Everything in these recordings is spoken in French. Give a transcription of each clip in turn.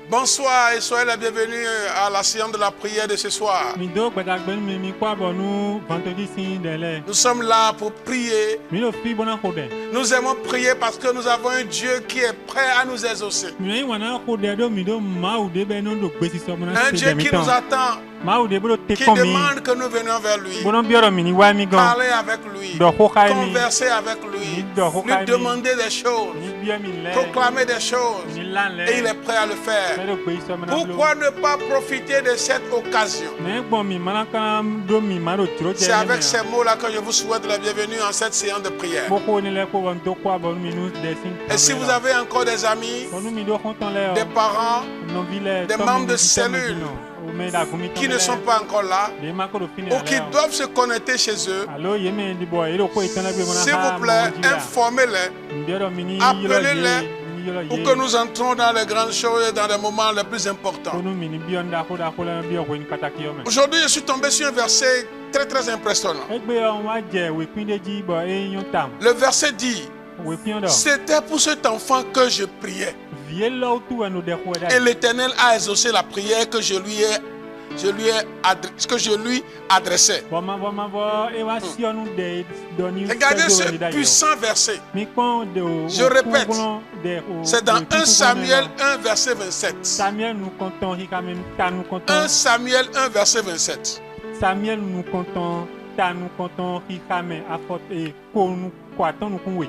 Bonsoir et soyez les bienvenus à la séance de la prière de ce soir. Nous sommes là pour prier. Nous aimons prier parce que nous avons un Dieu qui est prêt à nous exaucer. Un Dieu qui nous attend, qui demande que nous venions vers lui, parler avec lui, converser avec lui, lui demander des choses, proclamer des choses, et il est prêt à le faire. Pourquoi ne pas profiter de cette occasion? C'est avec ces mots-là que je vous souhaite la bienvenue en cette séance de prière. Et si vous avez encore des amis, des parents, des membres de cellules qui ne sont pas encore là ou qui doivent se connecter chez eux, s'il vous plaît, informez-les, appelez-les pour que nous entrons dans les grandes choses et dans les moments les plus importants. Aujourd'hui, je suis tombé sur un verset très très impressionnant. Le verset dit: c'était pour cet enfant que je priais. Et l'Éternel a exaucé la prière que je lui adressais. Regardez ce puissant verset. Je répète, c'est dans 1 Samuel 1 verset 27. 1 Samuel 1 verset 27.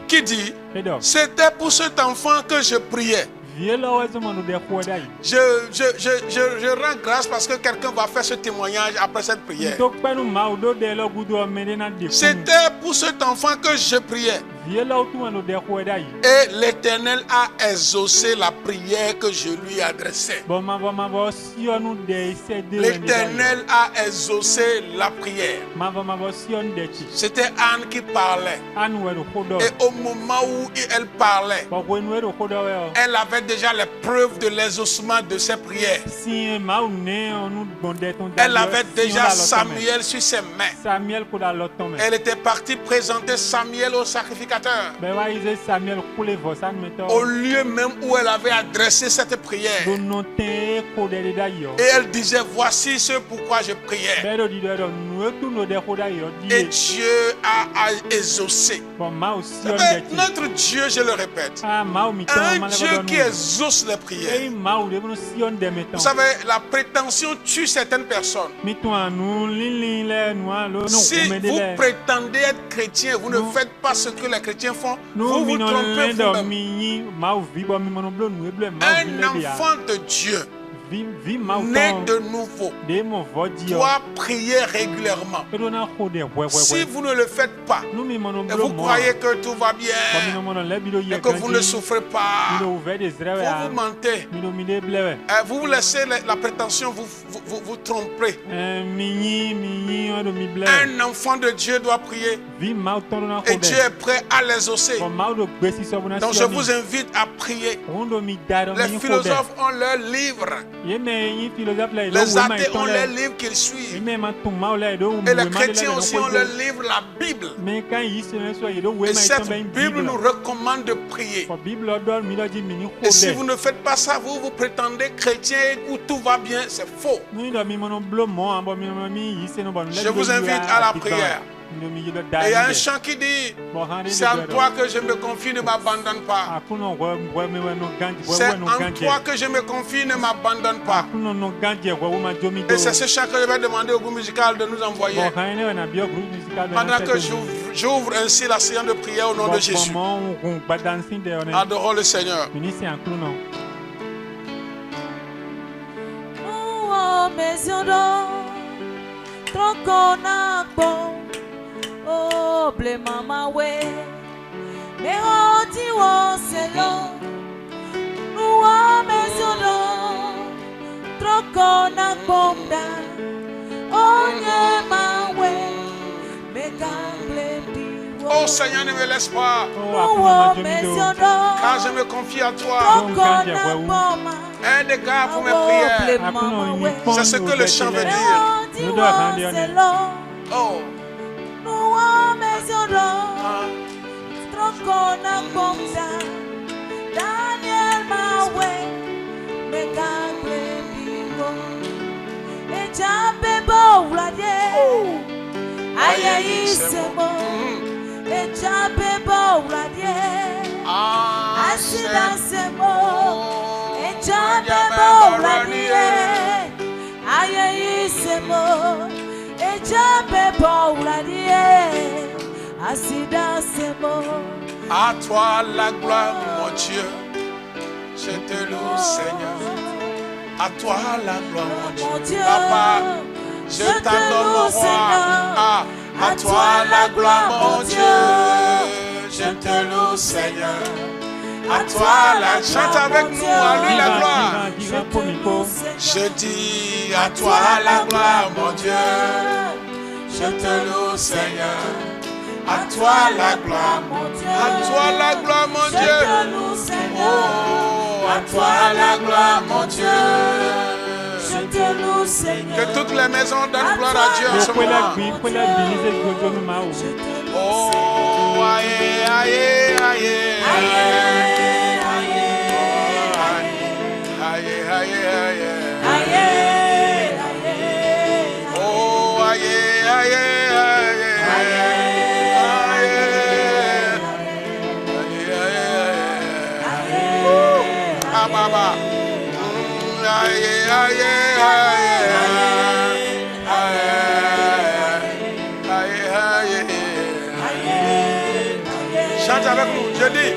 Qui dit: c'était pour cet enfant que je priais. Je rends grâce parce que quelqu'un va faire ce témoignage après cette prière. C'était pour cet enfant que je priais. Et l'Éternel a exaucé la prière que je lui adressais. L'Éternel a exaucé la prière. C'était Anne qui parlait. Et au moment où elle parlait, elle avait déjà les preuves de l'exaucement de ses prières. Elle avait déjà Samuel sur ses mains. Elle était partie présenter Samuel au sacrificateur. Au lieu même où elle avait adressé cette prière. Et elle disait: voici ce pourquoi je priais. Et Dieu a exaucé. Notre Dieu, je le répète, un Dieu qui exauce les prières. Vous savez, la prétention tue certaines personnes. Si vous prétendez être chrétien, vous ne faites pas ce que les chrétiens font, vous vous trompez vous-même. Un enfant de Dieu né de nouveau doit prier régulièrement. Si vous ne le faites pas et vous croyez que tout va bien et que vous ne souffrez pas, vous vous mentez. Vous vous laissez la prétention vous tromper. Un enfant de Dieu doit prier et Dieu est prêt à l'exaucer. Donc je vous invite à prier. Les philosophes ont leur livre. Les athées ont les livres qu'ils suivent. Et les chrétiens aussi ont leur livre, la Bible. Et cette Bible nous recommande de prier. Et si vous ne faites pas ça, vous prétendez chrétien où tout va bien, c'est faux. Je vous invite à la prière. Et il y a un chant qui dit: c'est en toi que je me confie, ne m'abandonne pas. C'est en toi que je me confie, ne m'abandonne pas. Et c'est ce chant que je vais demander au groupe musical de nous envoyer. Pendant que j'ouvre ainsi la séance de prière au nom de Jésus. Adorons le Seigneur. Oh, ble mama we, me oti wo selo, nuwa me sodo, troko na bomda, onye ma we, me gamble diwo. Oh Seigneur, ne me laisse pas, car je me confie à toi. Un des gars pour mes prières. C'est ce que le chant veut dire. Oh. Daniel Mawe, Ayayisemo. Ejabebo uradie. Asilasemo. Ejabebo uradie. Ayayisemo. Ejabebo uradie. Asilasemo. À toi la gloire, mon Dieu. Je te loue, Seigneur. À toi la gloire, mon Dieu. Papa, je t'adore, mon roi. À toi la gloire, mon Dieu. Je te loue, Seigneur. À toi la chante avec nous, à lui la gloire. Je dis à toi la gloire, mon Dieu. Je te loue, Seigneur. À toi la gloire, mon Dieu. À toi la gloire, mon Dieu. Oh, à toi la gloire, mon Dieu. Je te loue, Seigneur. Que toutes les maisons donnent gloire à Dieu en ce moment. Oh, aïe, aïe, aïe, aïe, aïe, aïe, aïe. Oh, aïe, aïe, Baba. Chante avec nous, je dis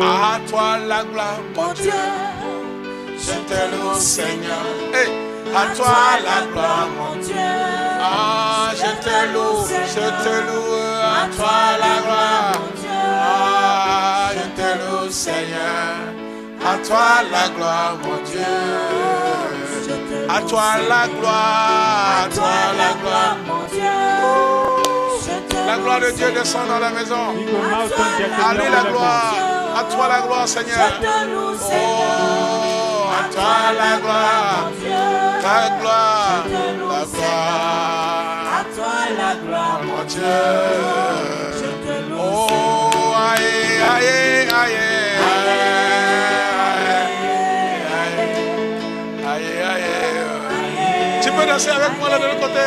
à toi la gloire, mon Dieu. Je te loue, Seigneur. Hey, à toi la gloire, mon Dieu. Ah, je te loue, à toi la gloire. Ah, je te loue, Seigneur. À toi la gloire, mon Dieu. À toi la gloire, à toi la gloire, mon Dieu. La gloire de Dieu descend dans la maison. À lui la gloire, à toi la gloire, Seigneur. Oh, à toi la gloire, la gloire, la gloire. À toi la gloire, mon Dieu. Oh, aïe, aïe, aïe. Tu peux danser avec moi là de l'autre côté.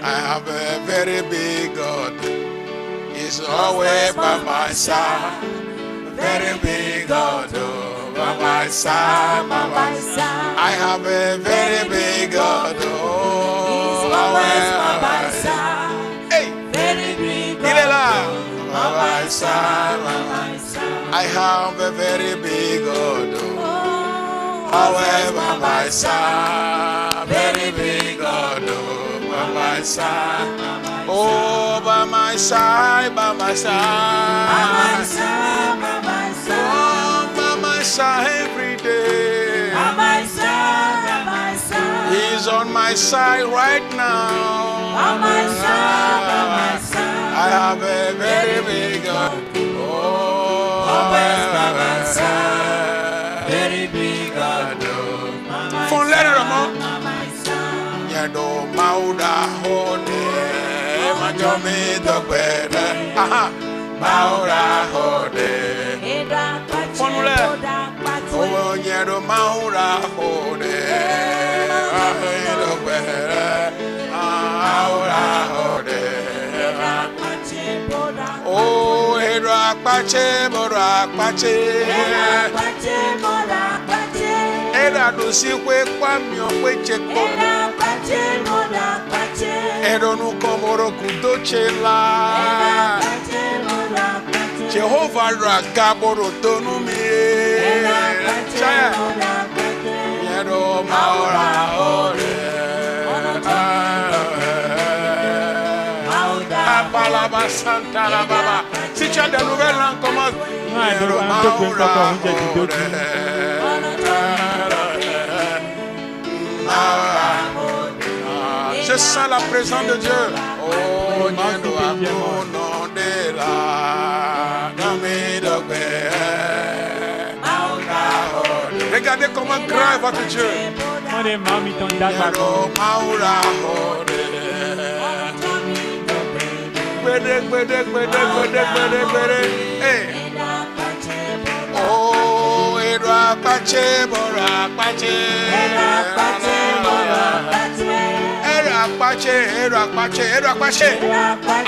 I have a very big God. He's always by my side. Very big God, by my side, by my side. I have a very big God. He's always by my side. I have a very big God. However, my side, very big God. By my side, oh, by my side, by my side, by my side, by my side, oh, by my side every day. By my side, by my side. He's on my side right now. By my side, by my side. I have a very big God. Oh, always by my side. Very big God. Phone letter, Ramon. Yado Mauda Hode. Majomi Dogbere. Aha. Mauda Hode. Phone letter. Oh, Yado Mauda Hode. Dogbere. Mauda Hode. Oh, Hedra Pache, Bora Pache, Eda do si we kwami o we cheko. Edo no komoro kudo chela. Jehovah Rakaboro tonu mi. Edo maora ore. Palaba Santa la Baba. Si tu as des nouvelles langues, commence. Je sens la présence de Dieu. Oh, regardez comment grand est votre Dieu. Oh, Edouard Pache, Bora Pache. Edouard Pache.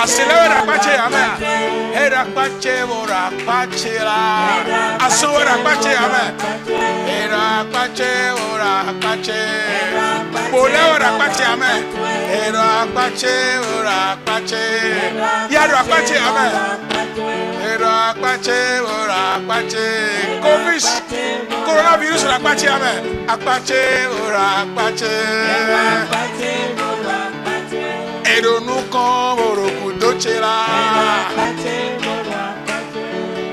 Accélère Edouard Pache, amen. Edouard Pache, Bora Pache la. Assoué Edouard Pache, amen. Edouard Pache, Bora Pache. Bolé Edouard Pache, amen. Edouard Pache, Bora Pache. Edouard Pache, amen. Edouard Pache, Bora Pache. Covid, coronavirus, Edouard Pache, amen. Pache, Bora Pache. Edo nous comme Orokudo Chela.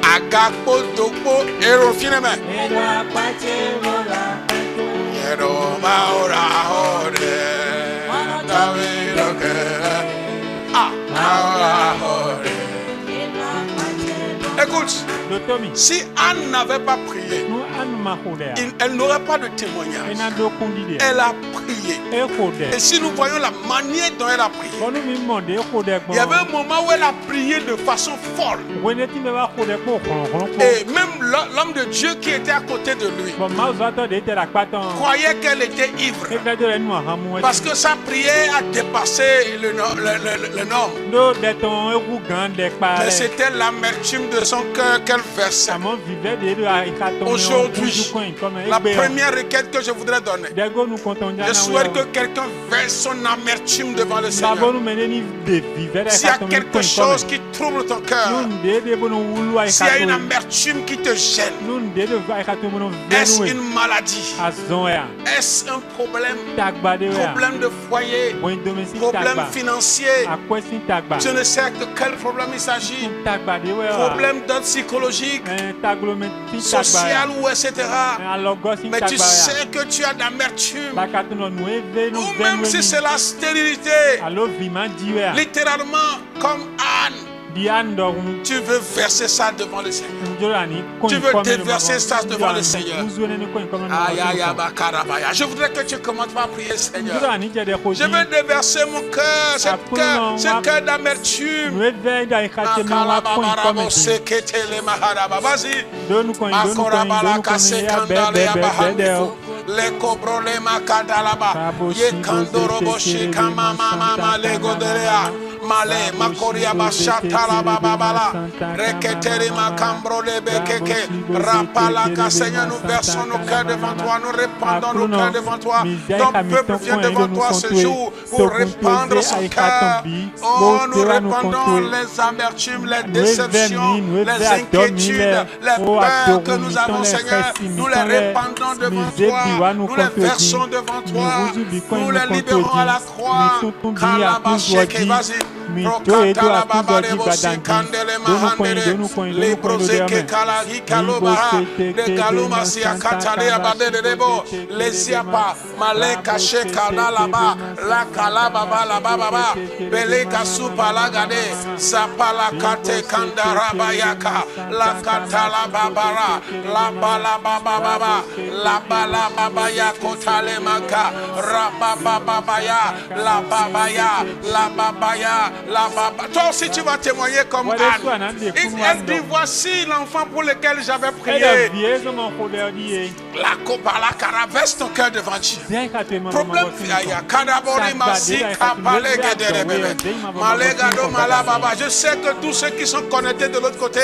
Agapo Topo Ero Fineme. Edo Maura Hode. Maura Hode. Écoute, si Anne n'avait pas prié, elle n'aurait pas de témoignage. Elle a prié. Et si nous voyons la manière dont elle a prié, il y avait un moment où elle a prié de façon folle. Et même l'homme de Dieu qui était à côté de lui croyait qu'elle était ivre. Parce que sa prière a dépassé le nombre. Mais c'était l'amertume de son cœur qu'elle versait. Aujourd'hui, la première requête que je voudrais donner, je souhaite que quelqu'un verse son amertume devant le Seigneur. S'il y a quelque chose qui trouble ton cœur, s'il y a une amertume qui te gêne, est-ce une maladie? Est-ce un problème? Problème de foyer? Problème financier? Je ne sais de quel problème il s'agit. Problème d'ordre psychologique, social ou etc. Mais tu sais que tu as d'amertume. Ou même si c'est la stérilité. Littéralement comme Anne. Tu veux verser ça devant le Seigneur. Tu veux déverser ça devant le Seigneur. Je voudrais que tu commences par prier, Seigneur. Je veux déverser mon cœur, ce cœur d'amertume. Les cobrolema kadalaba ye kandorobo shikama mama lego derea male makoria bashata la babala reketeri makambro lebekeke rapala ka. Seigneur, nous versons nos cœurs devant toi, nous répandons nos cœurs devant toi. Ton peuple vient devant toi ce jour pour répandre son cœur. Oh, nous répandons les amertumes, les déceptions, les inquiétudes, les peurs que nous avons, Seigneur. Nous les répandons devant toi. Nous les versons devant toi. Nous les libérons à la croix. Kalabasheke, vas-y. Prokatala babarebo sikandele mahandele. Librozeke kalagi kalobaha. De kaluma siakatale abadelebo. Lesiapa. Maleka sheka nalaba. La kalababa la bababa. Beleka supa lagade. Sapala kate kandarabayaka. La katala babara. La bala bababa. La bala babaya kotale maka. Rabababaya. La babaya. La babaya. La baba. Toi aussi tu vas témoigner comme Anne. Elle dit voici l'enfant pour lequel j'avais prié. La copa la cara, verse ton cœur devant Dieu. Problème je sais que tous ceux qui sont connectés de l'autre côté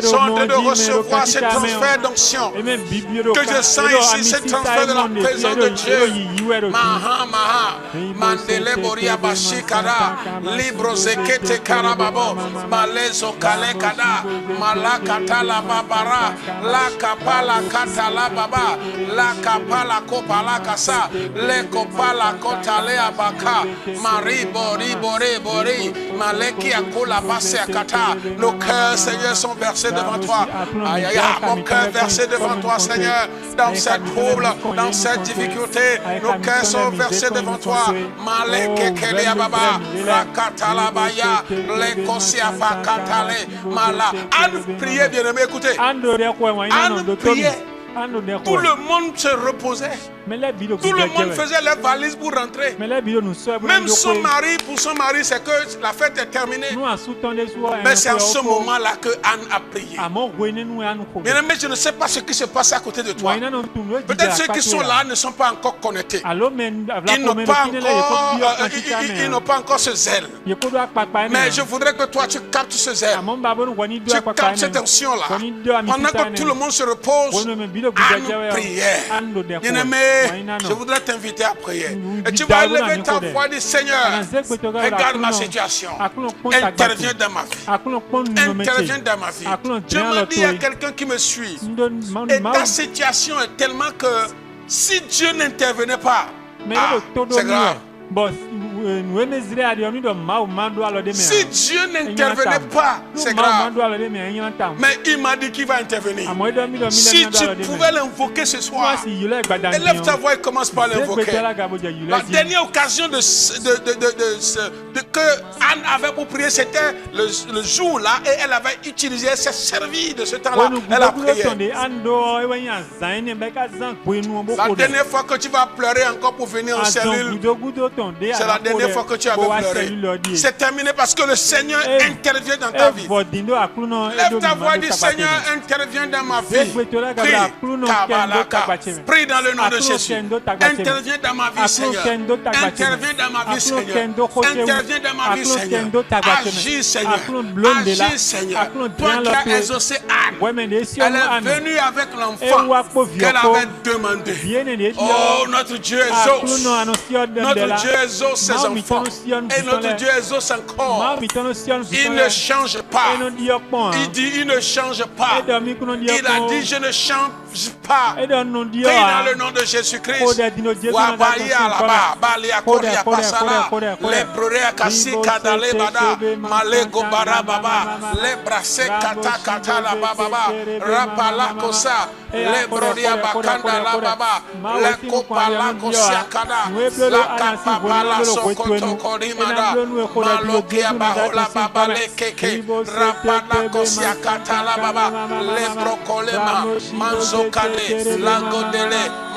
sont en train de recevoir ce transfert d'onction. Que je sens ici, ce transfert de la présence de Dieu. Maha maha mandele boria bashikara libro zekete karababo malezo kalekada malakata la babara la kapala kata la baba la kapala kopala kasa le kopala kota le abaka mari bori bori bori maleki akula passe akata. Nos cœurs, Seigneur, sont versés devant toi. Aïe aïe aïe, mon cœur versé devant toi, Seigneur, dans cette trouble, dans cette difficulté. Nos cœurs sont versés devant toi. Maleke kele ababa la kata la baya le kosia pa katale mala. Anne priait, bien aimé, écoutez. Anne priait. Tout le monde se reposait. Tout le monde faisait leur valise pour rentrer. Même son mari, pour son mari, c'est que la fête est terminée. Mais c'est en ce moment-là que Anne a prié. Bien-aimé, je ne sais pas ce qui se passe à côté de toi. Peut-être ceux qui sont là ne sont pas encore connectés. Ils n'ont pas encore ce zèle. Mais je voudrais que toi, tu captes ce zèle. Tu captes cette onction-là. Pendant que tout le monde se repose, Anne priait. Bien-aimé, je voudrais t'inviter à prier. Et tu vas lever ta voix et dire, Seigneur, regarde ma situation. Interviens dans ma vie. Interviens dans ma vie. Je me dis à quelqu'un qui me suit. Et ta situation est tellement que si Dieu n'intervenait pas, c'est grave. Si Dieu n'intervenait pas, c'est grave. Mais il m'a dit qu'il va intervenir. Si tu pouvais l'invoquer ce soir, élève ta voix et commence par l'invoquer. La dernière occasion que Anne avait pour prier, c'était le jour-là, et elle avait utilisé, elle s'est servie de ce temps-là. Elle a prié. La dernière fois que tu vas pleurer encore pour venir en cellule, c'est la dernière fois que tu avais pleuré. C'est terminé parce que le Seigneur intervient dans ta vie. Lève ta voix et dis, Seigneur, interviens dans ma vie. Prie dans le nom de Jésus. Interviens dans ma vie, Seigneur. Interviens dans ma vie, Seigneur. Interviens dans ma vie, Seigneur. Agis, Seigneur. Agis, Seigneur. Toi qui as exaucé Anne, elle est venue avec l'enfant qu'elle avait demandé. Oh, notre Dieu exauce. Notre Dieu exauce ses enfants. Et notre Dieu exauce encore. Il ne change pas. Il dit, il ne change pas. Il a dit, je ne change pas. Prie dans le nom de Jésus-Christ.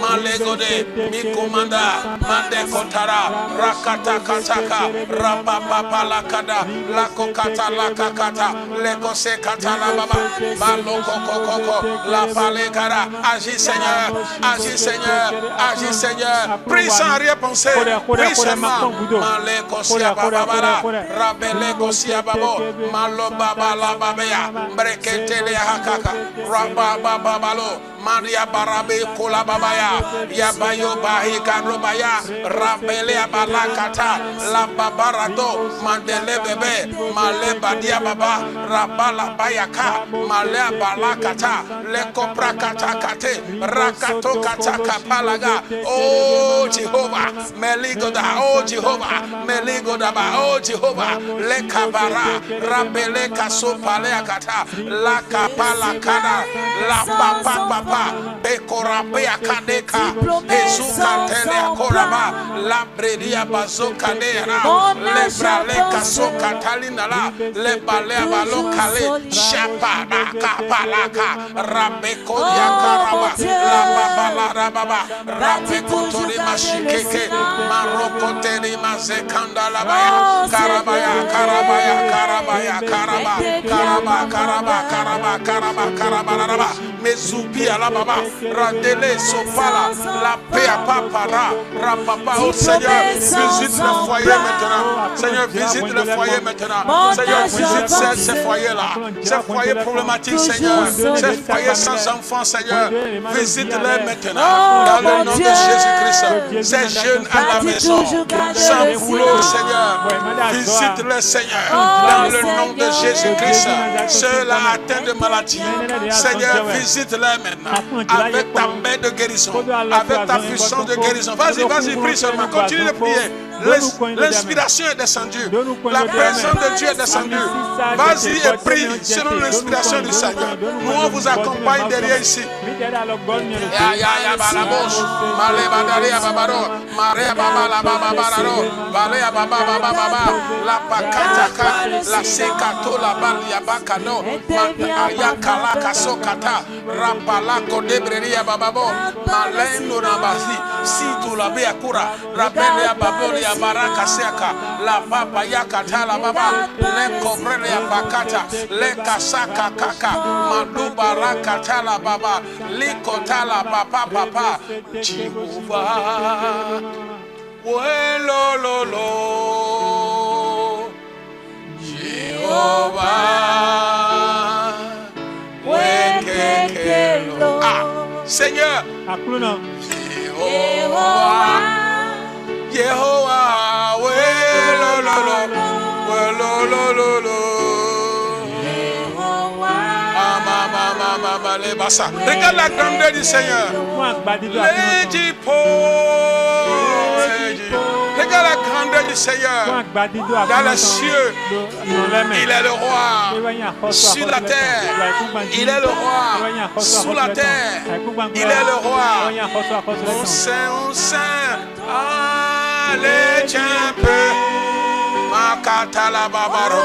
Malegode, Mikumanda, Mandekotara, Rakata Kataka, Rapapapa Lakada, Lakokata Lakakata, Lekose Katala Baba, Maloko Koko, La Palegara, agis Seigneur, agis Seigneur, agis Seigneur, prie sans rien penser, prie seulement, Malekosia Babara, Rabelekosia Babo, Malobaba La Babea, Breketele Hakaka, Rabababalo, Maria Barabe Kola Babaya, Yabayo Bahi Karobaya, Rabele Abalakata, La Babarado, Mandele Bebe, Male Badia Baba, Rabala Bayaka, Male Abalakata, Leko Prakata Kate, Rakato Kataka Palaga, oh Jehovah, Meligoda, oh Jehovah, Meligodaba, oh Jehovah, Lekabara, Rabele Kaso Paleakata, La Kapala Kana, La Papa. Bekorabea Kadeka, Bezuka Tele Koraba, La Bredia Bazoka Nera, Lebra Leka Soka Talinala, Lebalea Balokale, Shapa Naka Palaka, Rabeko Yakaraba, La Babala Rababa, Rabeko Torima Shikeke, Maroko Terima Zekanda Labaya, Karabaya, Karabaya, Karabaya, Karaba, Karaba, Karaba, Karaba, Karaba, Karaba, Mezupi la baba, Radele Sopala, la paix à papara, Rapapa, oh Seigneur, visite le foyer maintenant. Seigneur, visite le foyer maintenant. Seigneur, visite ces foyers-là, ces foyers problématiques, Seigneur, ces foyers sans enfants, Seigneur, visite-les maintenant. Dans le nom de Jésus-Christ, ces jeunes à la maison, sans boulot, Seigneur, visite-les, Seigneur, dans le nom de Jésus-Christ. Ceux-là atteints de maladie, Seigneur, visite-les maintenant. Avec ta main de guérison, avec ta puissance de guérison. Vas-y, vas-y, prie seulement. Continue de prier. L'inspiration est descendue. La présence de Dieu est descendue. Vas-y et prie selon l'inspiration du Seigneur. Nous, on vous accompagne derrière ici. La pakataka, la sekato, la balia bakano, ayakala kasokata, rapala kodebreria bababo, malendo nabasi, situ la beakura, rabelia babolia baraka seaka, la papa yakata la baba, le cobrelia bakata, le kasaka kaka, maduba rakata la baba, likota la papa papa, Jehovah, lo lo lo. Jehovah, Seigneur, Jehovah, regarde la grandeur du Seigneur. Regarde la grandeur du Seigneur. Dans les cieux, il est le roi. Sur la terre, il est le roi. Sous la terre, il est le roi. On sait, allez, tiens un peu. Makata la babaro,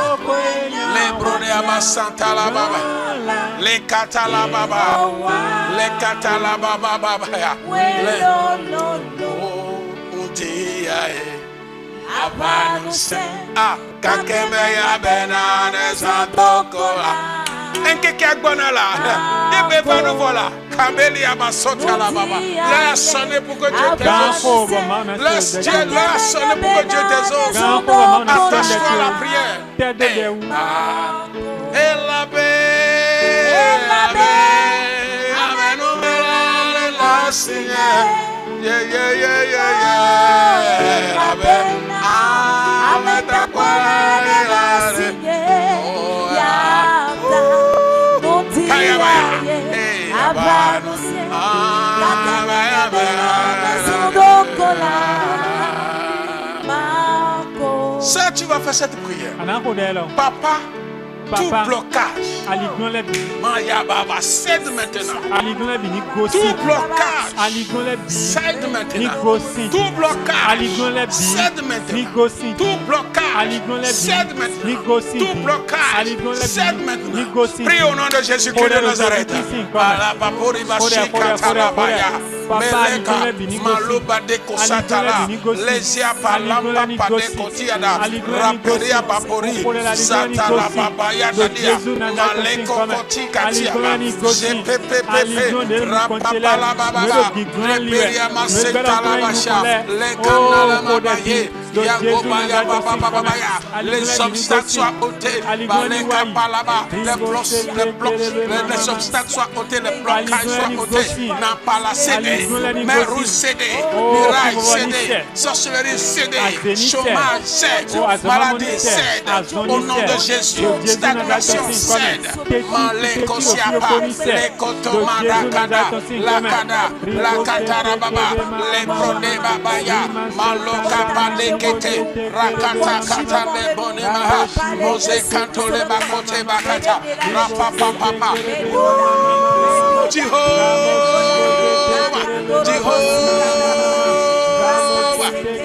les brodés à santa la baba, les kata la baba, les kata la baba baba, les ah, kakemeya benane santokola. Enkeke bonala, ebe vanu vola. Kameli abasota la baba. Là sonner pour que Dieu t'exauce. Laisse Dieu là sonner pour que Dieu t'exauce. Attache-toi à la prière. Et la paix, amen, la Seigneur. Yeah, yeah, yeah, yeah, yeah. Amen, ta quoi, la Seigneur. Ça, tu vas faire cette prière. Papa, tout blocage, cède maintenant. Tout blocage, cède maintenant. Tout blocage, cède maintenant. Tout blocage, cède maintenant. Tout blocage, cède maintenant. Prie au nom de Jésus-Christ de Nazareth. Meleka maluba de kosatala lesia palamba pade kotiada raperia babori satala babaya dadia maleko kotika tia jepepepepe rapapala baba reperia masentala basha lekana mabaye Yagobaya baba baba ya les obstacles soient ôtés baleka palaba les obstacles soient ôtés les blocages soient ôtés n'a pas la cédé mais rouge cédé miraille cédé sorcellerie cédé chômage cède maladie cède au nom de Jésus stagnation cède maleko siapa lekoto marakada la katara baba les prodé babaya maloka pale kete rakata kata le bonema mose kanto le bakote bakata rapa papa Jehovah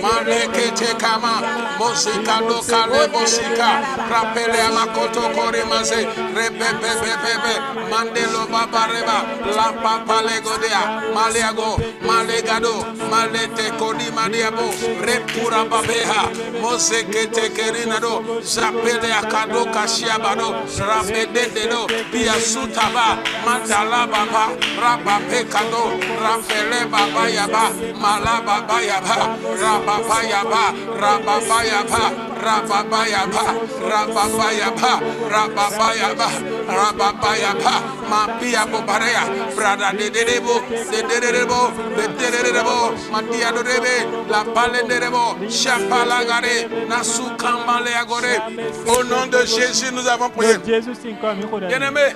malekete kama mosika lokale mosika rappele amakoto kore maze rebebebebe mandelo babareba la papa legodea maleago malegado malete kodi madiabo repura babeha mosekete kerinado zapele akado kashiabado rabedendo pia sutaba mandala baba rabape kado rafele baba yaba malaba bayaba rababayaba rababayaba rababayaba rababayaba rababayaba rababayaba mapia bobarea brada dedebo matia dorebe la palendebo chapalagare nasukambale agore. Au nom de Jésus nous avons prié. Bien-aimé,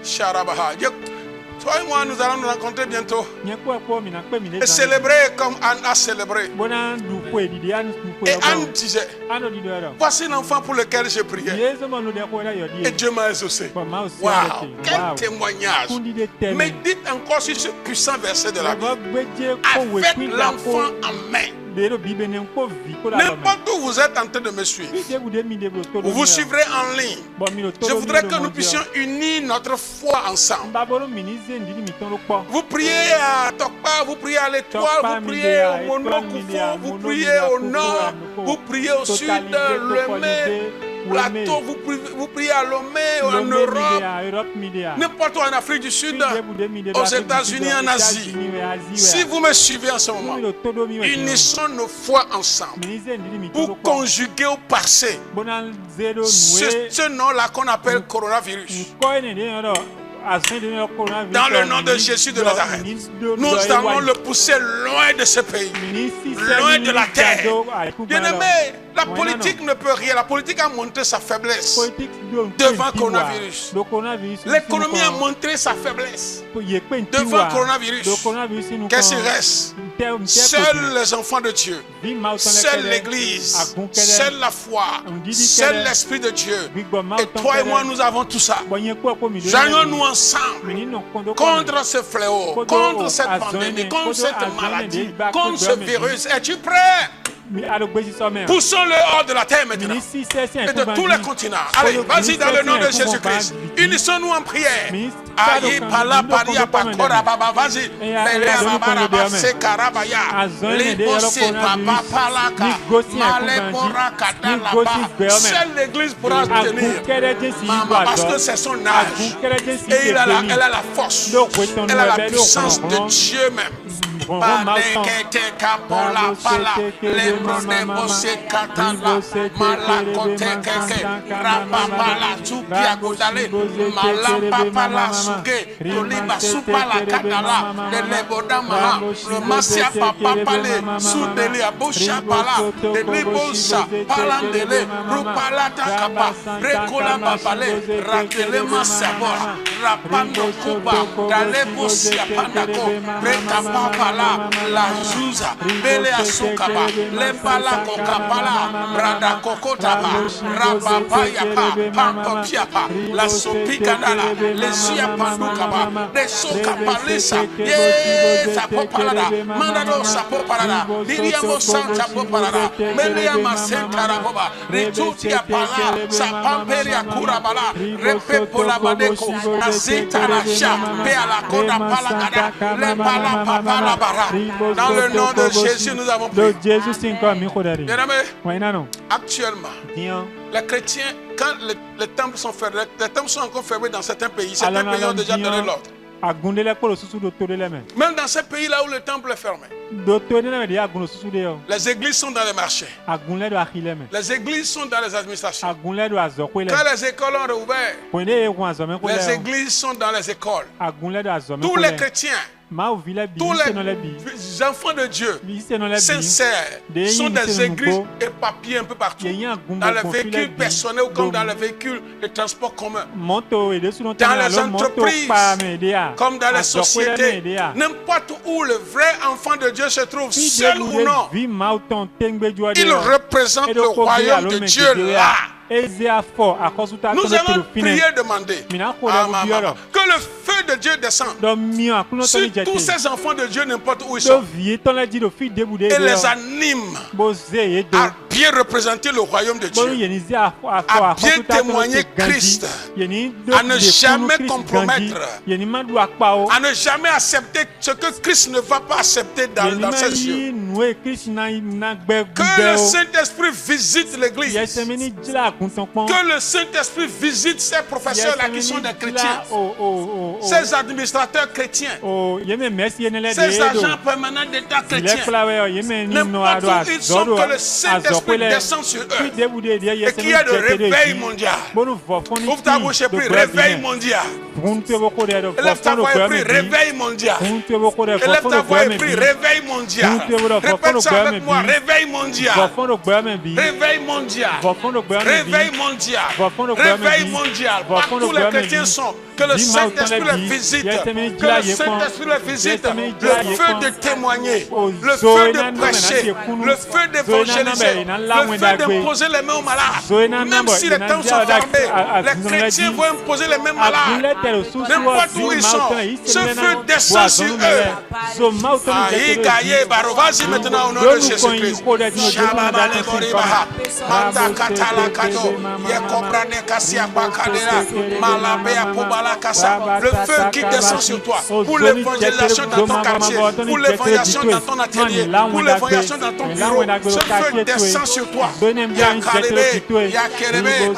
Sharabaha. Toi et moi, nous allons nous rencontrer bientôt et célébrer comme Anne a célébré. Et Anne disait, voici l'enfant pour lequel j'ai prié. Et Dieu m'a exaucé. Waouh, quel témoignage. Médite encore sur ce puissant verset de la Bible. Avec l'enfant en main. N'importe où vous êtes en train de me suivre, vous suivrez en ligne. Je voudrais que nous puissions unir notre foi ensemble. Vous priez à Tokpa, vous priez à l'Étoile, vous priez au Monokoufo, vous priez au nord, vous priez au sud, Lomé, Plateau, vous priez à Lomé, en Europe, n'importe où en Afrique du Sud, aux États-Unis, en Asie. Si vous me suivez en ce moment, unissons nos foi ensemble pour conjuguer au passé ce nom-là qu'on appelle coronavirus. Dans le nom de Jésus de Nazareth, nous allons le pousser loin de ce pays, loin de la terre. Bien-aimé, la politique ne peut rien. La politique a montré sa faiblesse devant le coronavirus. L'économie a montré sa faiblesse devant le coronavirus. Qu'est-ce qui reste? Seuls les enfants de Dieu, seule l'Église, seule la foi, seul l'Esprit de Dieu. Et toi et moi, nous avons tout ça. Joignons-nous ensemble contre ce fléau, contre cette pandémie, contre cette maladie, contre ce virus. Es-tu prêt? Poussons-le hors de la terre maintenant et de tous les continents. Allez, vas-y dans le nom de Jésus-Christ. Unissons-nous en prière. Aïe, pala, paria, pakora, baba, vas-y. Melea, babara, sekarabaya. Libose, papa, palaka. Malebora, katalaba. Seule l'église pourra tenir. Maman, parce que c'est son âge. Et elle a la force. Elle a la puissance de Dieu même. La Zuza, Bele Asukaba, Lempala Kokapala, Brada Kokotaba, Rabapayapa, Pampapiapa, La Sopikanala, Lesia Pandukaba, De Sokapalisa, Yesa Popalada, Mandado Sapopalada, Diriamo Santa Popalada, Meliama Sentaraboba, Ritutia Pala, Sapamperia Kurabala, Repepola Badeko, Azitarasha, Peala Koda Palagada, Lempala Papala. Dans le nom de Jésus, nous avons prié. Bien-aimés, actuellement, les chrétiens, quand les temples sont fermés, les temples sont encore fermés dans certains pays. Certains pays ont déjà donné l'ordre. Même dans ces pays-là où le temple est fermé, les églises sont dans les marchés. Les églises sont dans les administrations. Quand les écoles ont rouvert, les églises sont dans les écoles. Tous les chrétiens, tous les enfants de Dieu sincères sont des églises éparpillées un peu partout, dans les véhicules personnels comme dans les véhicules de transport commun, dans les entreprises comme dans les sociétés. N'importe où le vrai enfant de Dieu se trouve, seul ou non, il représente le royaume de Dieu là. Nous allons prier et demander que le feu de Dieu descende sur tous ces enfants de Dieu n'importe où ils sont et les anime à bien représenter le royaume de Dieu, à bien témoigner Christ, à ne jamais compromettre, à ne jamais accepter ce que Christ ne va pas accepter dans ses yeux. Que le Saint-Esprit visite l'église. Que le Saint-Esprit visite ces professeurs-là qui sont des chrétiens, ces administrateurs chrétiens, ces agents permanents d'État chrétiens. N'importe où ils sont, que le Saint-Esprit descende sur eux et qu'il y ait de réveil mondial. Ouvre ta bouche et prie, réveil mondial. Élève ta voix et prie, réveil mondial. Élève ta voix et prie, réveil mondial. Répète ça avec moi, réveil mondial. Réveil mondial. Réveil mondial. Réveil mondial. Partout les chrétiens sont. Que le Saint-Esprit les visite. Que le Saint-Esprit les visite. Le feu de témoigner. Le feu de prêcher. Le feu d'évangéliser. Le feu d'imposer les mains aux malades. Même si les temps sont fermés, les chrétiens vont imposer les mains aux malades. N'importe où ils sont. Ce feu descend sur eux. Vas-y maintenant au nom de Jésus-Christ. Le feu qui descend sur toi pour l'évangélisation dans ton quartier, pour l'évangélisation dans ton atelier, pour l'évangélisation dans ton bureau. Ce feu descend sur toi.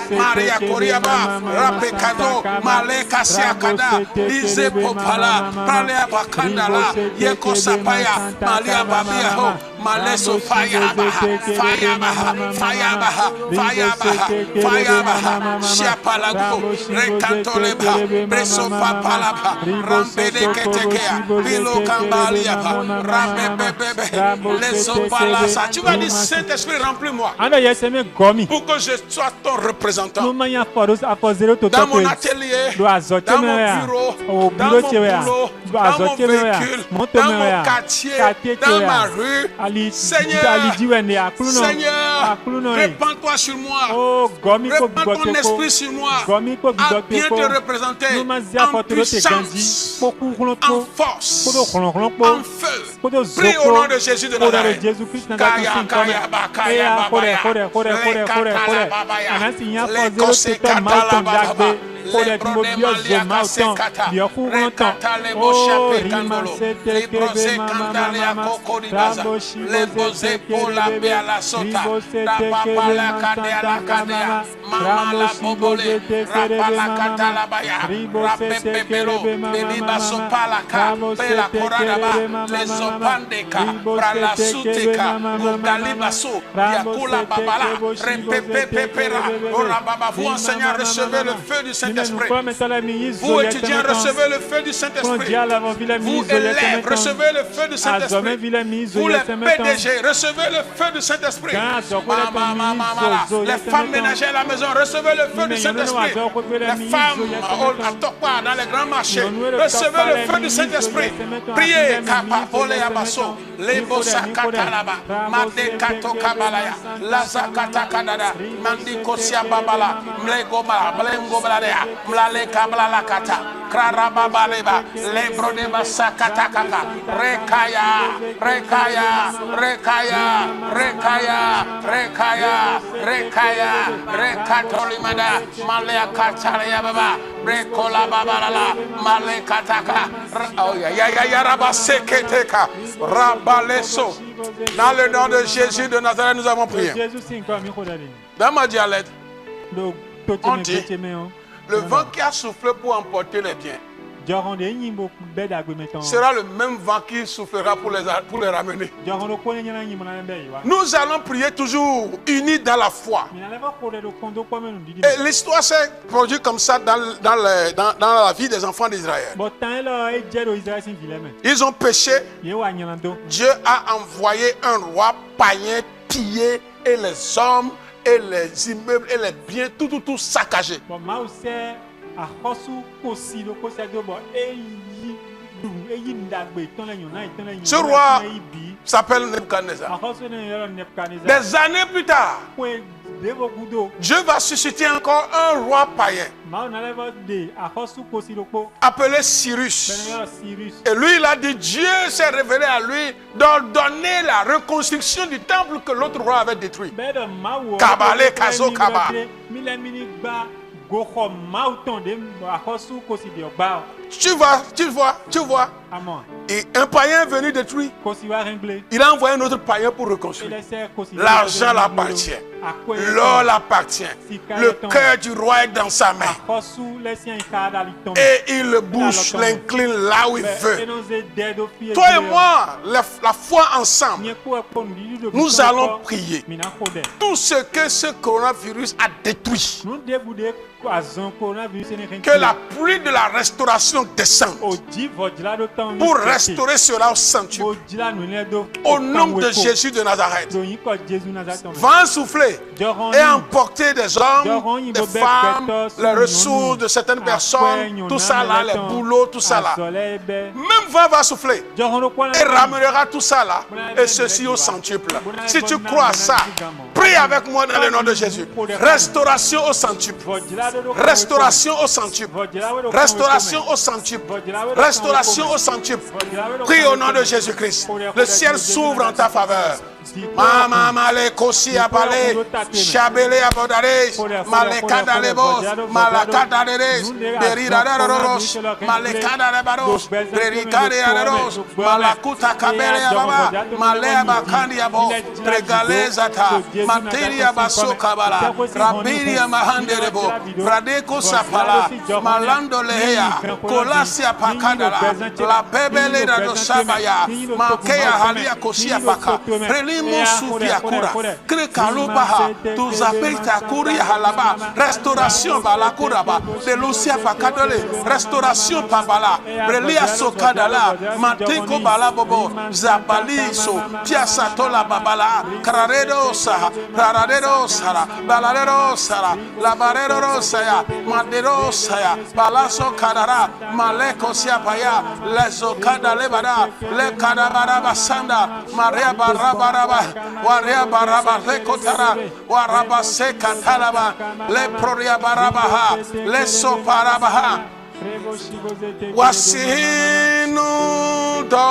Maria Koriaba, Rapekado, Maleka Siakada, Lise Popala, Palea Bakandala, Yeko Sapaya, Malia Babiaho, Maleso Fayabaha, Fayabaha, Fayabaha, Fayabaha, Fayabaha, Shiapalago, Recantoleba, Breso Papalaba, Rambede Ketekea, Pilo Kambaliaba, Rambebebe, Leso Palasa. Tu vas dire Saint-Esprit, remplis-moi. Pour que je sois ton représentant. Dans mon atelier, dans mon bureau, dans mon boulot, dans mon véhicule, dans mon quartier, dans ma rue. Seigneur, répands-toi sur moi. Répands ton esprit sur moi. À bien te représenter en puissance, en force, en feu. Prie au nom de Jésus de Nazareth. Vous enseignants, recevez le feu du Saint-Esprit. Vous étudiants, recevez le feu du Saint-Esprit. Vous élèves, recevez le feu du Saint-Esprit. Vous les PDG, recevez le feu du Saint-Esprit. Les femmes ménagères à la maison, recevez le feu du Saint-Esprit. Les femmes à Tokwa, dans les grands marchés, recevez le feu du Saint-Esprit. Priez, Kapapole Abasso, Lebosa Katalaba, Mandekato Kabalaya, Lazakata Kanada, Mandikosia Babala, Mlegoma, Mlengobalea, Mlale Kabala Kata, Krarababaleba, Lebrodeba Sakatakaka, Rekaya, Rekaya, Rekaya, Rekaya, Rekaya, Rekaya, Rekatolimada, Malea Kataria Baba, Brekola Babalala, Male Kataka, oh ya Rabaseketeka, Rabaleso. Dans le nom de Jésus de Nazareth, nous avons prié. Dans ma dialecte, on dit le vent qui a soufflé pour emporter les biens sera le même vent qui soufflera pour les ramener. Nous allons prier toujours unis dans la foi. Et l'histoire s'est produite comme ça dans la vie des enfants d'Israël. Ils ont péché. Dieu a envoyé un roi païen piller et les hommes et les immeubles et les biens, tout saccagé. Ce roi s'appelle Nebuchadnezzar. Des années plus tard, Dieu va susciter encore un roi païen appelé Cyrus. Et lui, il a dit, Dieu s'est révélé à lui d'ordonner la reconstruction du temple que l'autre roi avait détruit. Kabale Kazo Kaba. Tu vois. Et un païen est venu détruire. Il a envoyé un autre païen pour reconstruire. L'argent l'appartient. L'or l'appartient. Le cœur du roi est dans sa main. Et il le bouge, l'incline là où il veut. Toi et moi, la foi ensemble, nous allons prier. Tout ce que ce coronavirus a détruit, que la pluie de la restauration descende pour restaurer cela au sanctuaire. Au nom de Jésus de Nazareth. Vent souffler. souffler et emporter des hommes, des femmes, les ressources de certaines personnes, tout ça là, les boulots, tout ça là. Même vent va souffler et ramènera tout ça là, et ceci au centuple. Si tu crois à ça, prie avec moi dans le nom de Jésus. Restauration au centuple. Restauration au centuple. Restauration au centuple. Restauration au centuple. Prie au nom de Jésus-Christ. Le ciel s'ouvre en ta faveur. Mama male kosi abale shabele abodare malekada lebos malakada leres berira daros malekada lebaros berikade aros malakuta kabele ababa malea bakandi abo regaleza ta materia basoka bala rabiria mahande lebo radeko sapala malando lehea kolasia pakadala la bebele radosabaya makea halia kosia paka restauration balakuraba de Lucia Pakadole, restauration pabala, Relia Sokadala, Matiko Balabobo, Zabaliso, Piasatola Babala, Cararedo Saha, Cararedo Sara, Balarero Sara, Labarero Saya, Madero Saya, Palaso Kadara, Maleko Siapaya, Lezokada Lebada, Le Kadabara Sanda, Maria Baraba. Waria baraba rekotara waraba sekataraba le proria barabaha le soparabaha wasinu do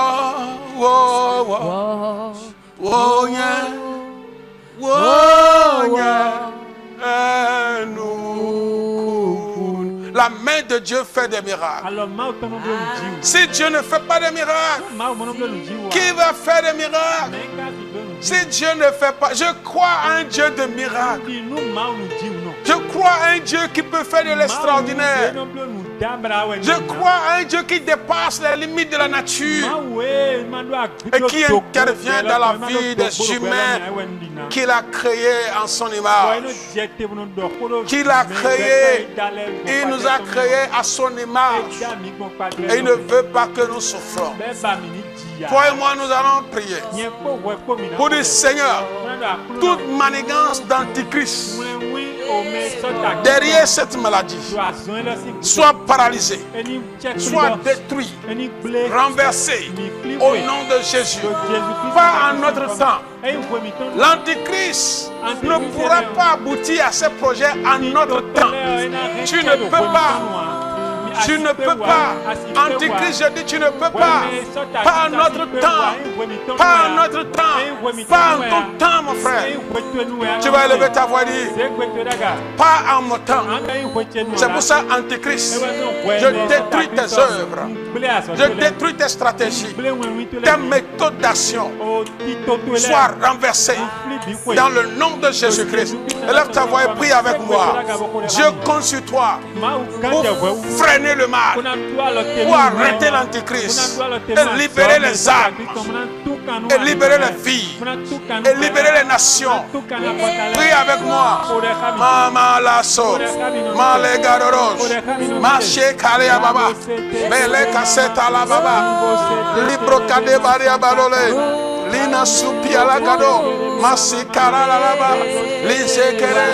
la main de Dieu fait des miracles. Si Dieu ne fait pas de miracles, qui va faire des miracles? Si Dieu ne fait pas, je crois à un Dieu de miracles. Je crois à un Dieu qui peut faire de l'extraordinaire. Je crois à un Dieu qui dépasse les limites de la nature et qui intervient dans la vie des humains qu'il a créés en son image. Qu'il a créé, il nous a créés à son image et il ne veut pas que nous souffrons. Toi et moi, nous allons prier pour dire, Seigneur, toute manigance d'antichrist derrière cette maladie soit paralysée, soit détruite, renversée au nom de Jésus. Pas en notre temps. L'antichrist ne pourra pas aboutir à ce projet en notre temps. Tu ne peux pas. Tu ne peux pas. Antichrist, je dis, tu ne peux pas. Pas en notre temps. Pas en notre temps. Pas en ton temps, mon frère. Tu vas élever ta voix et dire, pas en mon temps. C'est pour ça, Antichrist, je détruis tes œuvres. Je détruis tes stratégies. Tes méthodes d'action soient renversées dans le nom de Jésus-Christ. Élève ta voix et prie avec moi. Dieu compte sur toi pour freiner le mal, pour arrêter l'antichrist et libérer les âmes, et libérer les vies, et libérer les nations. Prie avec moi. Mama lasso, male garoros, mache kalea baba, bele kaseta la baba, libro kade baria balole, lina supia la gado, masikara la laba, lise kere,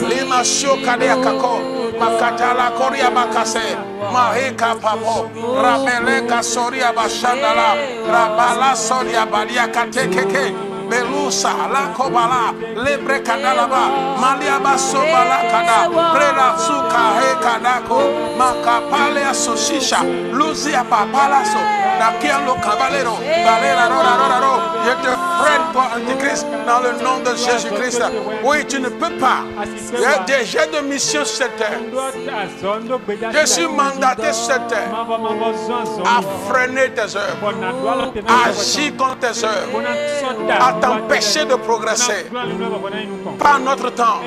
lima sho kade akako. Makatala koria bakase maheka papo rabele kasoria bashandala rabala soria balia katekeke belusa la kobala lebre kadalaba malia baso bala kada prela suka he kadako makapale asoshisha luzia papalaso nakialo cabalero balera roro. Je te freine toi antichrist dans le nom de Jésus-Christ. Oui, tu ne peux pas. Il y a des jets de mission sur cette terre. Je suis mandaté sur cette terre à freiner tes œuvres, à agir contre tes œuvres, à t'empêcher de progresser. Pas notre temps.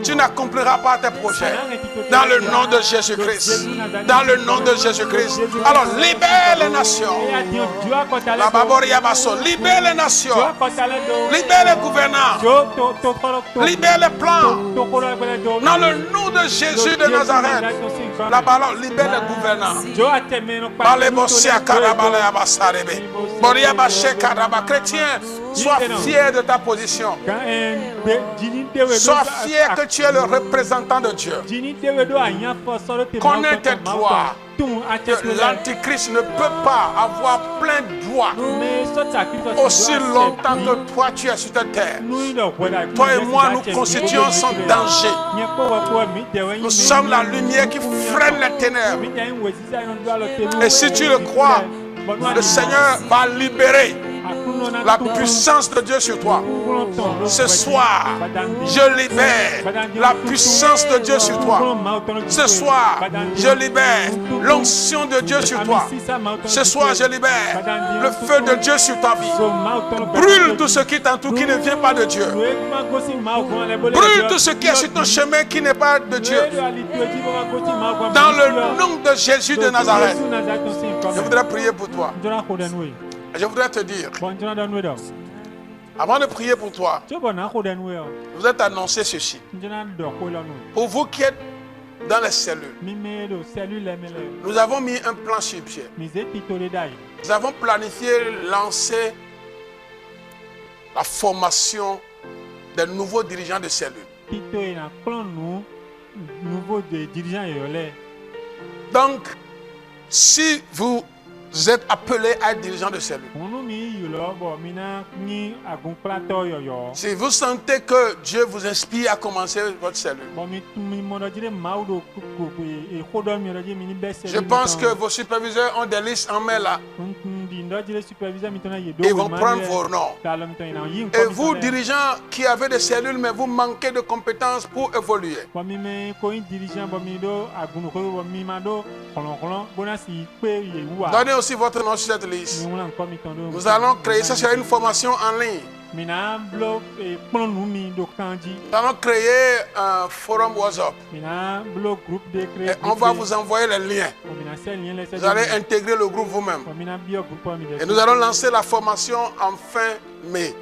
Tu n'accompliras pas tes projets. Dans le nom de Jésus-Christ. Dans le nom de Jésus-Christ. Alors libère les nations. La Baboria Basso. Libère les nations. Libère les gouvernants. Libère les plans. Dans le nom de Jésus de Nazareth. La parole libère les gouvernants. Chrétien, sois fier de ta position. Sois fier que tu es le représentant de Dieu. Connais tes droits. L'Antichrist ne peut pas avoir plein de droits aussi longtemps que toi tu es sur ta terre. Toi et moi, nous constituons son danger. Nous sommes la lumière qui freine les ténèbres. Et si tu le crois, le Seigneur va libérer la puissance de Dieu sur toi. Ce soir, je libère la puissance de Dieu sur toi. Ce soir, je libère l'onction de Dieu sur toi. Ce soir, je libère le feu de Dieu sur ta vie. Brûle tout ce qui t'entoure, qui ne vient pas de Dieu. Brûle tout ce qui est sur ton chemin, qui n'est pas de Dieu. Dans le nom de Jésus de Nazareth, je voudrais prier pour toi. Je voudrais te dire, avant de prier pour toi, je voudrais t'annoncer ceci. Pour vous qui êtes dans les cellules, nous avons mis un plan sur pied. Nous avons planifié lancer la formation des nouveaux dirigeants de cellules. Donc, si vous êtes appelé à être dirigeant de cellule, si vous sentez que Dieu vous inspire à commencer votre cellule, je pense que vos superviseurs ont des listes en main là. Ils vont prendre vos noms. Et vous, dirigeants qui avez des cellules, mais vous manquez de compétences pour évoluer, donnez aussi votre nom sur cette liste. Nous allons créer, ça sera une formation en ligne. Nous allons créer un forum WhatsApp. Et on va vous envoyer les liens. Vous allez intégrer le groupe vous-même. Et nous allons lancer la formation en fin mai.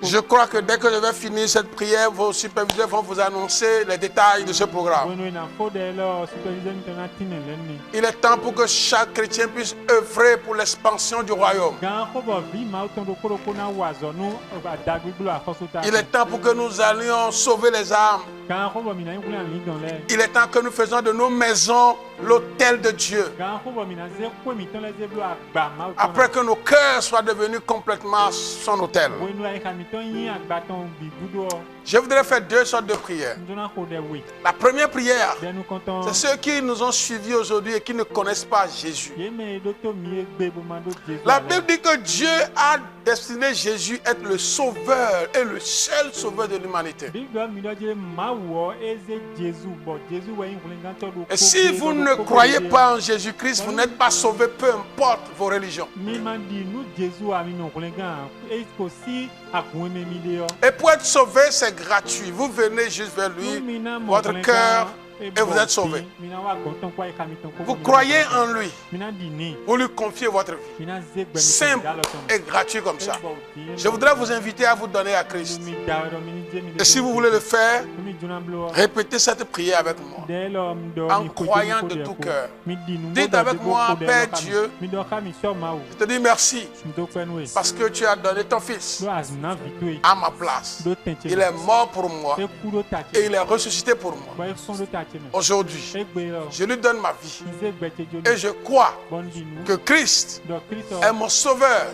Je crois que dès que je vais finir cette prière, vos superviseurs vont vous annoncer les détails de ce programme. Il est temps pour que chaque chrétien puisse œuvrer pour l'expansion du royaume. Il est temps pour que nous allions sauver les âmes. Il est temps que nous faisions de nos maisons l'autel de Dieu. Après que nos cœurs soient devenus complètement son autel. Je voudrais faire deux sortes de prières. La première prière, c'est ceux qui nous ont suivis aujourd'hui et qui ne connaissent pas Jésus. La Bible dit que Dieu a destiné Jésus être le sauveur et le seul sauveur de l'humanité. Et si vous ne croyez pas en Jésus-Christ, vous n'êtes pas sauvé, peu importe vos religions. Et pour être sauvé, c'est gratuit. Vous venez juste vers lui, votre cœur, et vous êtes sauvé. Vous croyez en lui. Vous lui confiez votre vie. Simple et gratuit comme ça. Je voudrais vous inviter à vous donner à Christ. Et si vous voulez le faire, répétez cette prière avec moi. En croyant de tout cœur. Dites avec moi, Père Dieu, je te dis merci. Parce que tu as donné ton fils à ma place. Il est mort pour moi. Et il est ressuscité pour moi. Aujourd'hui, je lui donne ma vie. Et je crois que Christ est mon sauveur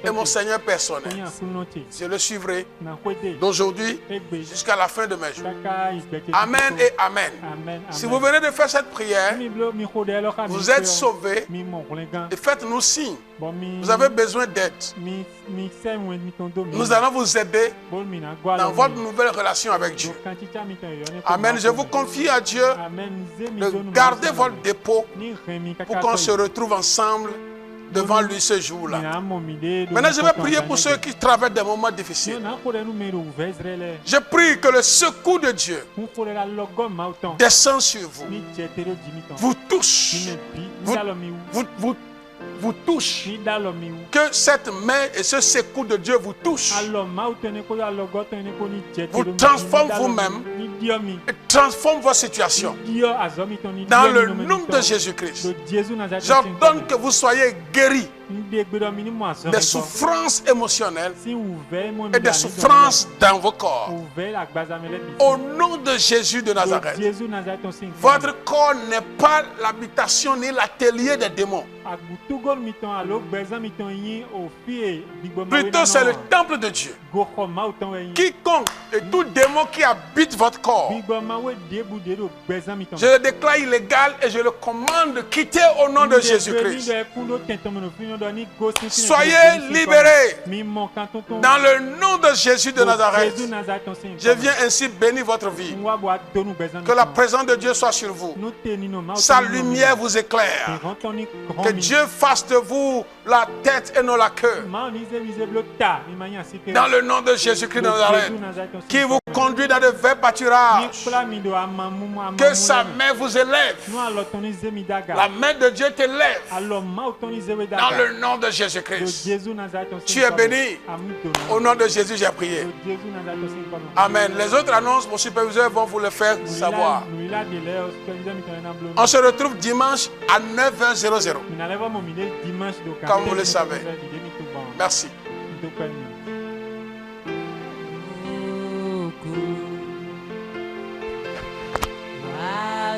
et mon Seigneur personnel. Je le suivrai d'aujourd'hui jusqu'à la fin de mes jours. Amen et amen. Si vous venez de faire cette prière, vous êtes sauvés et faites-nous signe. Vous avez besoin d'aide. Nous allons vous aider dans votre nouvelle relation avec Dieu. Amen. Je vous confie à Dieu de garder votre dépôt pour qu'on se retrouve ensemble devant lui ce jour-là. Maintenant, je vais prier pour ceux qui traversent des moments difficiles. Je prie que le secours de Dieu descende sur vous, vous touche, vous vous touche. Que cette main et ce secours de Dieu vous touche. Vous transforme vous-même et transforme votre situation. Dans le nom de Jésus-Christ, j'ordonne que vous soyez guéris des souffrances émotionnelles et des souffrances dans vos corps. Au nom de Jésus de Nazareth, votre corps n'est pas l'habitation ni l'atelier des démons. Plutôt c'est le temple de Dieu. Quiconque et tout démon qui habite votre corps, je le déclare illégal et je le commande de quitter au nom de Jésus-Christ. Soyez libérés dans le nom de Jésus de Nazareth. Je viens ainsi bénir votre vie. Que la présence de Dieu soit sur vous. Sa lumière vous éclaire. Que Dieu fasse de vous la tête et non la queue. Dans le nom de Jésus-Christ de Nazareth, qui vous conduit dans de verts pâturages. Que sa main vous élève. La main de Dieu t'élève. Dans le nom de Jésus-Christ. Tu es béni. Au nom de Jésus, j'ai prié. Amen. Les autres annonces, mon superviseur vont vous le faire savoir. On se retrouve dimanche à 9h00. Comme vous le savez. Merci.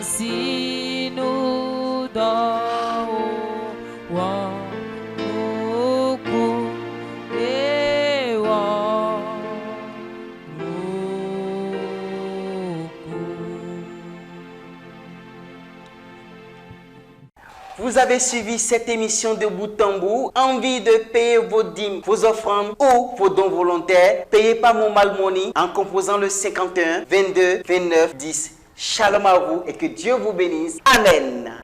Voici nous dans Vous avez suivi cette émission de bout en bout. Envie de payer vos dîmes, vos offrandes ou vos dons volontaires? Payez par Mobile Money en composant le 51 22 29 10. Shalom à vous et que Dieu vous bénisse. Amen.